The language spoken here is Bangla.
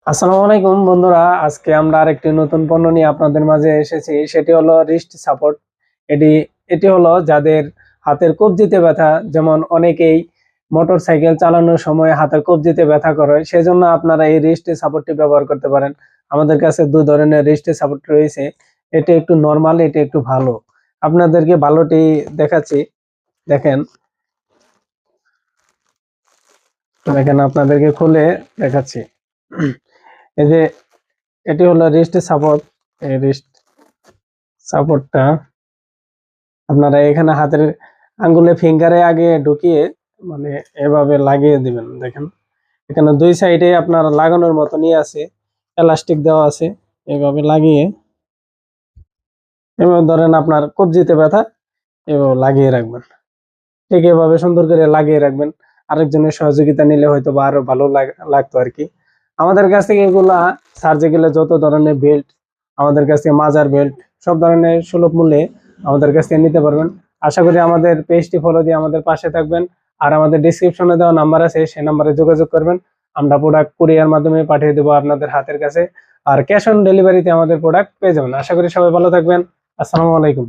আসসালামু আলাইকুম বন্ধুরা, আজকে আমরা আরেকটি নতুন পণ্য নিয়ে আপনাদের মাঝে এসেছি। সেটি হলো রিস্ট সাপোর্ট। এটি এটি হলো যাদের হাতের কবজিতে ব্যথা, যেমন অনেকেই মোটর সাইকেল চালানোর সময় হাতের কবজিতে ব্যথা করে, সেজন্য আপনারা এই রিস্ট সাপোর্টটি ব্যবহার করতে পারেন। আমাদের কাছে দুই ধরনের রিস্ট সাপোর্ট রয়েছে। এটি একটু নরমাল, এটি একটু ভালো। আপনাদেরকে ভালোটি দেখাচ্ছি। দেখেন দেখেন আপনাদেরকে খুলে দেখাচ্ছি। এই যে এটি হলো রিস্ট সাপোর্ট। এই রিস্ট সাপোর্টটা আপনারা এখানে হাতের আঙ্গুলে ফিঙ্গারে আগে ঢুকিয়ে মানে এভাবে লাগিয়ে দিবেন। দেখেন এখানে দুই সাইডে আপনার লাগানোর মতনই আছে, এলাস্টিক দেওয়া আছে। এভাবে লাগিয়ে এভাবে ধরেন আপনার কবজিতে ব্যথা, এভাবে লাগিয়ে রাখবেন। ঠিক এভাবে সুন্দর করে লাগিয়ে রাখবেন। আরেকজনের সহযোগিতা নিলে হয়তো বা আরো ভালো লাগতো আর কি। আমাদের কাছ থেকে এগুলা সার্জিক্যালের যত ধরনের বেল্ট, আমাদের কাছ থেকে মাজার বেল্ট, সব ধরনের সুলভ মূল্যে আমাদের কাছ থেকে নিতে পারবেন। আশা করি আমাদের পেজটি ফলো দিয়ে আমাদের পাশে থাকবেন। আর আমাদের ডিসক্রিপশনে দেওয়া নাম্বার আছে, সেই নাম্বারে যোগাযোগ করবেন। আমরা প্রোডাক্ট কুরিয়ার মাধ্যমে পাঠিয়ে দেবো আপনাদের হাতের কাছে। আর ক্যাশ অন ডেলিভারিতে আমাদের প্রোডাক্ট পেয়ে যাবেন। আশা করি সবাই ভালো থাকবেন। আসসালামু আলাইকুম।